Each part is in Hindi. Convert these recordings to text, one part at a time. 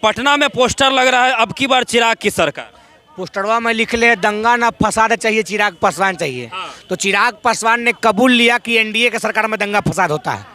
पटना में पोस्टर लग रहा है अब की बार चिराग की सरकार। पोस्टरवा में लिख ले दंगा ना फसाद चाहिए, चिराग पासवान चाहिए। तो चिराग पासवान ने कबूल लिया कि एनडीए के सरकार में दंगा फसाद होता है,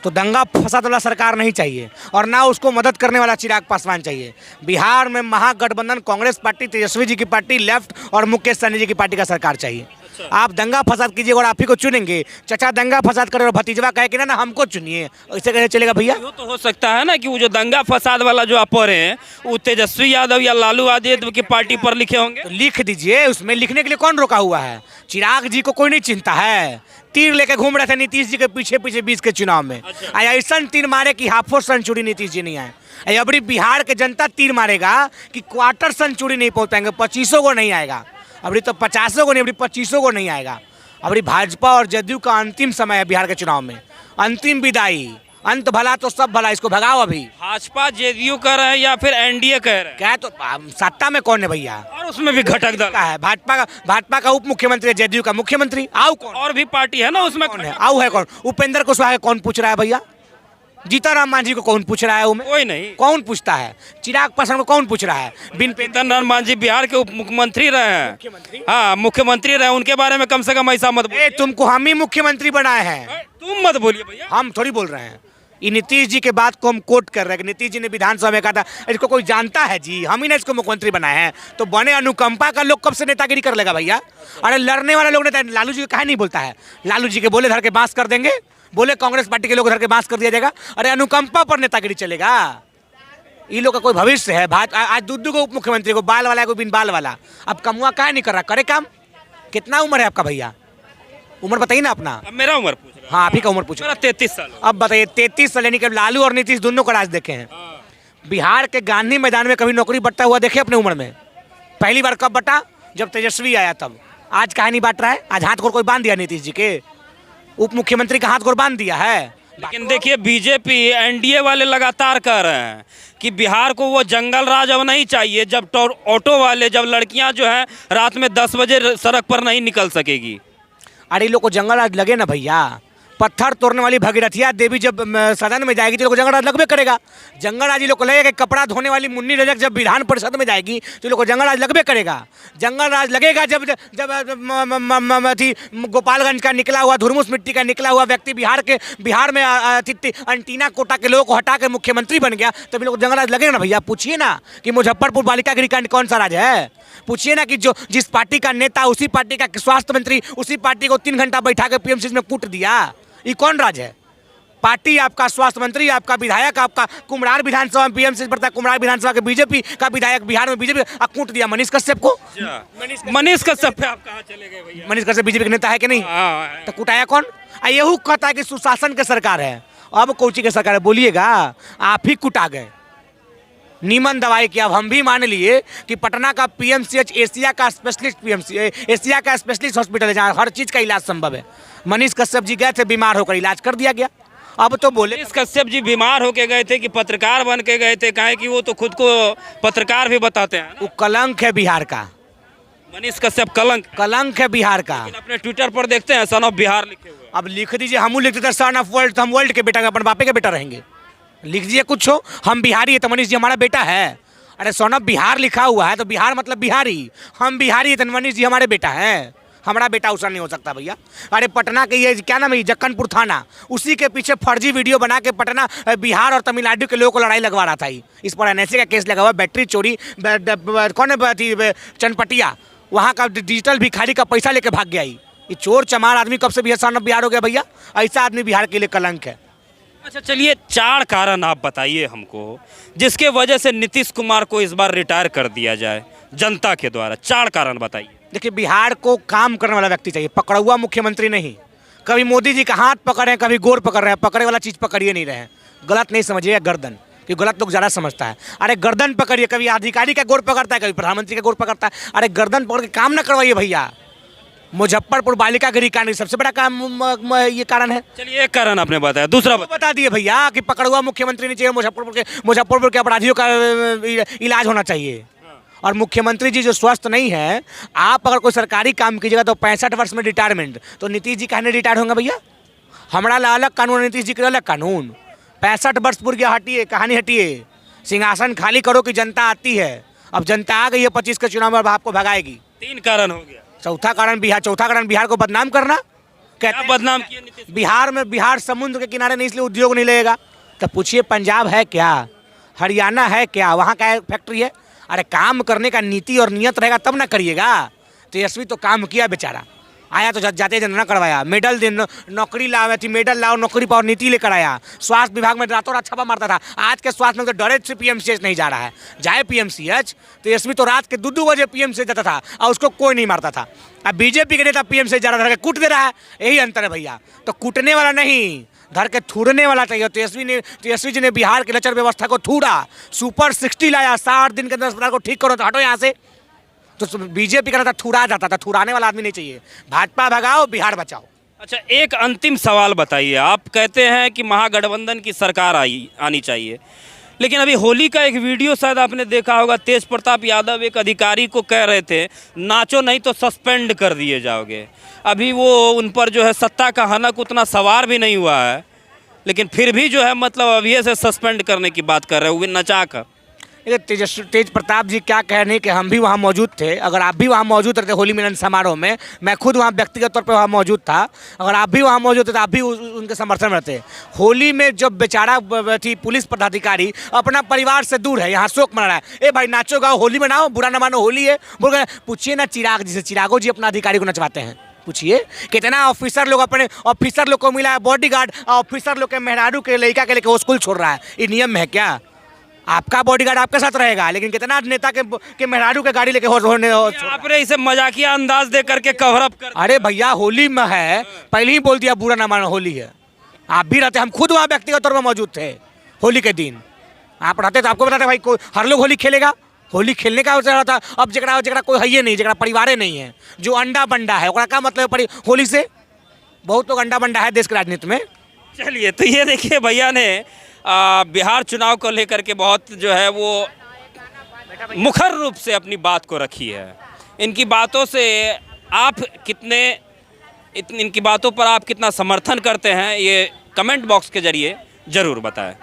तो दंगा फसाद वाला सरकार नहीं चाहिए और ना उसको मदद करने वाला चिराग पासवान चाहिए। बिहार में महागठबंधन कांग्रेस पार्टी, तेजस्वी जी की पार्टी, लेफ्ट और मुकेश सहनी जी की पार्टी का सरकार चाहिए। आप दंगा फसाद कीजिए और आप ही को चुनेंगे। चचा दंगा फसाद करे और भतीजवा कहे कि ना हम हमको चुनिए, ऐसे कैसे चलेगा भैया? वो तो हो सकता है ना कि वो जो दंगा फसाद वाला जो आप पढ़ रहे हैं वो तेजस्वी यादव या लालू यादव की पार्टी पर लिखे होंगे। तो लिख दीजिए, उसमें लिखने के लिए कौन रोका हुआ है? चिराग जी को कोई नहीं चिंता है, तीर लेके घूम रहे थे नीतीश जी के पीछे पीछे 20 के चुनाव में। ऐसा तीर मारे कि हाफो सेंचुरी नीतीश जी नहीं आए। अबरी बिहार के जनता तीर मारेगा कि क्वार्टर सेंचुरी नहीं पहुंच पाएंगे, 25 को नहीं आएगा। अबरी तो 50 को नहीं, अबरी 25 को नहीं आएगा। अबरी भाजपा और जदयू का अंतिम समय है बिहार के चुनाव में, अंतिम विदाई। अंत भला तो सब भला, इसको भगाओ अभी। भाजपा जेडीयू कह रहे हैं या फिर एनडीए कह रहे हैं? क्या तो सत्ता में कौन है भैया? और उसमें भी घटक दल का है, भाजपा का उप मुख्यमंत्री है, जदयू का मुख्यमंत्री। आओ कौन? और भी पार्टी है ना उसमें, कौन है? आओ है कौन? उपेंद्र कुशवाहा कौन पूछ रहा है भैया? जीतन मांझी को कौन पूछ रहा है? कोई नहीं। कौन पूछता है? चिराग पासवान को कौन पूछ रहा है? जीतन मांझी बिहार के उप मुख्यमंत्री रहे हैं। हाँ, मुख्यमंत्री रहे, उनके बारे में कम से कम ऐसा मत बोलिए। तुमको हम ही मुख्यमंत्री बनाए हैं, तुम मत बोलिए भैया। हम थोड़ी बोल रहे हैं। ये नीतीश जी के बात को हम कोट कर रहे हैं कि नीतीश जी ने विधानसभा में कहा था इसको कोई जानता है जी, हम ही ने इसको मुख्यमंत्री बनाए हैं। तो बने अनुकंपा का लोग कब से नेतागिरी कर लेगा भैया? अरे लड़ने वाले लोग नेता, लालू जी कहा नहीं बोलता है? लालू जी के बोले धर के बांस कर देंगे, बोले कांग्रेस पार्टी के लोग धर के बांस कर दिया जाएगा। अरे अनुकंपा पर नेतागिरी चलेगा? ये लोग का कोई भविष्य है? आज दूध को उप मुख्यमंत्री को बाल वाला है, कोई बिन बाल वाला। अब कमुआ क्या नहीं कर रहा? करे काम। कितना उम्र है आपका भैया? उम्र बताइए ना अपना। अब मेरा उम्र पूछ रहा है? हाँ, आप ही का उम्र पूछ रहा है। 33 साल। अब बताइए 33 साल, यानी कि लालू और नीतीश दोनों को राज देखे हैं। बिहार के गांधी मैदान में कभी नौकरी बंटता हुआ देखे अपने उम्र में? पहली बार कब बटा? जब तेजस्वी आया तब। आज कहा नहीं बांट रहा है? आज हाथ गोड़ कोई बांध दिया नीतीश जी के? उप मुख्यमंत्री का हाथ गोड़ बांध दिया है? लेकिन देखिए बीजेपी एनडीए वाले लगातार कह रहे हैं कि बिहार को वो जंगल राज अब नहीं चाहिए, जब ऑटो वाले, जब लड़कियां जो है रात में 10 बजे सड़क पर नहीं निकल सकेगी। अरे लोग को जंगल राज लगे ना भैया। पत्थर तोड़ने वाली भगीरथिया देवी जब सदन में जाएगी तो लोग को जंगल राज लगभे करेगा। जंगल राज लोग को लगेगा। कपड़ा धोने वाली मुन्नी रजक जब विधान परिषद में जाएगी तो लोग को जंगल राज लगभे करेगा। जंगल राज लगेगा जब अथी गोपालगंज का निकला हुआ, धुरमुस मिट्टी का निकला हुआ व्यक्ति बिहार में अंटीना कोटा के लोगों को हटा के मुख्यमंत्री बन गया, तभी लोग जंगल राज लगेगा ना भैया। पूछिए ना कि मुजफ्फरपुर बालिका गृह कांड कौन सा राज है? पूछिए ना कि जो जिस पार्टी का नेता, उसी पार्टी का स्वास्थ्य मंत्री, उसी पार्टी को 3 घंटा बैठा के पीएमसी में कूट दिया, ये कौन राज है? पार्टी आपका, स्वास्थ्य मंत्री आपका, विधायक आपका, कुम्हरार विधानसभा में पीएमसी पड़ता है, कुम्हरार विधानसभा के बीजेपी का विधायक बिहार में बीजेपी कूट दिया मनीष कश्यप को। मनीष कश्यप पे आप कहाँ चले गए भैया? मनीष कश्यप बीजेपी के नेता है कि नहीं? तो कुटाया कौन? यही कहता है कि सुशासन के सरकार है। अब कोची के सरकार है? बोलिएगा, आप ही कुटा गए। नीमन दवाई की अब हम भी मान लिए कि पटना का पीएमसीएच एशिया का स्पेशलिस्ट एशिया का स्पेशलिस्ट हॉस्पिटल है जहाँ हर चीज़ का इलाज संभव है। मनीष कश्यप जी गए थे, बीमार होकर इलाज कर दिया गया। अब तो बोले मनीष कश्यप जी बीमार होके गए थे कि पत्रकार बन के गए थे? कहे कि वो तो खुद को पत्रकार भी बताते हैं। वो कलंक है बिहार का। मनीष कश्यप कलंक है बिहार का। अपने ट्विटर पर देखते हैं सन ऑफ बिहार लिखे हुए। अब लिख दीजिए, हम लिख देते सन ऑफ वर्ल्ड, तो हम वर्ल्ड के बेटा, अपन बापे के बेटा रहेंगे। लिख दीजिए कुछ हो, हम बिहारी है तो मनीष जी हमारा बेटा है। अरे सन ऑफ बिहार लिखा हुआ है तो बिहार मतलब बिहारी, हम बिहारी है तो मनीष जी हमारे बेटा है। हमारा बेटा उसा नहीं हो सकता भैया। अरे पटना के ये क्या नाम है, जक्कनपुर थाना, उसी के पीछे फर्जी वीडियो बना के पटना बिहार और तमिलनाडु के लोगों को लड़ाई लगवा रहा था। इस पर एनएसए का केस लगा हुआ। बैटरी चोरी, कौन है चनपटिया, वहाँ का डिजिटल भिखारी का पैसा लेके भाग गया। ये चोर चमार आदमी कब से बिहार सन ऑफ बिहार हो गया भैया? ऐसा आदमी बिहार के लिए कलंक है। अच्छा चलिए, 4 कारण आप बताइए हमको जिसके वजह से नीतीश कुमार को इस बार रिटायर कर दिया जाए जनता के द्वारा। 4 कारण बताइए। देखिए, बिहार को काम करने वाला व्यक्ति चाहिए, पकड़ा मुख्यमंत्री नहीं। कभी मोदी जी का हाथ पकड़ रहे हैं, कभी गोर पकड़ रहे हैं, पकड़े वाला चीज़ पकड़िए नहीं रहे हैं। गलत नहीं समझिएगा, गर्दन, क्योंकि गलत लोग ज़्यादा समझता है। अरे गर्दन पकड़िए, कभी अधिकारी का गोर पकड़ता है, कभी प्रधानमंत्री का गोर पकड़ता है। अरे गर्दन पकड़ के काम ना करवाइए भैया। मुजफ्फरपुर बालिका गृह कांड सबसे बड़ा काम ये कारण है। चलिए, एक कारण आपने बताया, दूसरा बता दिए भैया कि पकड़ा मुख्यमंत्री नहीं चाहिए। मुजफ्फरपुर के अपराधियों का इलाज होना चाहिए। और मुख्यमंत्री जी जो स्वस्थ नहीं है, आप अगर कोई सरकारी काम कीजिएगा तो 65 वर्ष में रिटायरमेंट, तो नीतीश जी कहने रिटायर होंगे भैया? हमारा अलग कानून, नीतीश जी के अलग कानून। 65 वर्ष पूर गया, हटिए, कहानी हटिए। सिंहासन खाली करो कि जनता आती है। अब जनता आ गई है 25 के चुनाव में, अब आपको भगाएगी। 3 कारण हो गया। चौथा कारण बिहार को बदनाम करना। क्या कहते हैं बदनाम किया नीतीश? बिहार समुद्र के किनारे नहीं, इसलिए उद्योग नहीं लगेगा। तो पूछिए पंजाब है क्या, हरियाणा है क्या, वहाँ क्या फैक्ट्री है? अरे काम करने का नीति और नियत रहेगा तब ना करिएगा। तेजस्वी तो काम किया बेचारा, आया तो जाते जनगणना करवाया, मेडल दिन नौकरी लाओ थी, मेडल लाओ नौकरी पाओ नीति लेकर आया। स्वास्थ्य विभाग में रातों रात छापा मारता था। आज के स्वास्थ्य में तो डरे से पीएमसीएच नहीं जा रहा है। जाए पीएमसीएच, तेजस्वी तो रात के 2-2 बजे पीएमसीएच जाता था और उसको कोई नहीं मारता था। अब बीजेपी के नेता पीएमसीएच जा रहा था, कूट दे रहा है। यही अंतर है भैया। तो कूटने वाला नहीं, धर के थूड़ने वाला चाहिए। तेजस्वी जी ने बिहार की लचर व्यवस्था को थूड़ा, सुपर 60 लाया, 60 दिन के अंदर अस्पताल को ठीक करो तो हटो यहाँ से। तो बीजेपी का था थुरा जाता था, थुराने वाला आदमी नहीं चाहिए। भाजपा भगाओ, बिहार बचाओ। अच्छा, एक अंतिम सवाल बताइए। आप कहते हैं कि महागठबंधन की सरकार आनी चाहिए, लेकिन अभी होली का एक वीडियो शायद आपने देखा होगा, तेज प्रताप यादव एक अधिकारी को कह रहे थे नाचो नहीं तो सस्पेंड कर दिए जाओगे। अभी वो उन पर जो है सत्ता का हनक उतना सवार भी नहीं हुआ है, लेकिन फिर भी जो है मतलब अभी से सस्पेंड करने की बात कर रहे हैं, वो भी नचा कर। तेज प्रताप जी क्या कहने कि हम भी वहाँ मौजूद थे। अगर आप भी वहाँ मौजूद रहते होली मिलन समारोह में, मैं खुद वहाँ व्यक्तिगत तौर पे वहाँ मौजूद था, अगर आप भी वहाँ मौजूद थे तो आप भी उनके समर्थन में रहते। होली में जब बेचारा थी पुलिस पदाधिकारी अपना परिवार से दूर है, यहाँ शोक मना रहा है। ए भाई नाचो गाओ, होली मनाओ, बुरा ना मानो, होली है बोल गए। पूछिए ना चिराग जी से, चिरागो जी अपना अधिकारी को नचवाते हैं। पूछिए कितना ऑफिसर लोग अपने ऑफिसर लोग को मिला है बॉडीगार्ड, ऑफिसर लोग के मेहरारू के लड़का के लेके वो स्कूल छोड़ रहा है। ये नियम में है क्या? आपका बॉडीगार्ड आपके साथ रहेगा, लेकिन कितना नेता के मेहरारू के गाड़ी लेके आपने इसे मजाकिया अंदाज दे करके कवर अप कर। अरे भैया होली में है, पहले ही बोल दिया बुरा ना मानो, होली है। आप भी रहते, हम खुद वहाँ व्यक्तिगत तौर पर मौजूद थे होली के दिन। आप रहते तो आपको बताते भाई कोई हर लोग होली खेलेगा, होली खेलने का रहा था। अब जरा कोई है ही नहीं, जरा परिवार नहीं है, जो अंडा बंडा है, क्या मतलब होली से? बहुत लोग अंडा बंडा है देश की राजनीति में। चलिए, तो ये देखिए भैया ने बिहार चुनाव को लेकर के बहुत जो है वो मुखर रूप से अपनी बात को रखी है। इनकी बातों से आप इनकी बातों पर आप कितना समर्थन करते हैं, ये कमेंट बॉक्स के जरिए ज़रूर बताएं।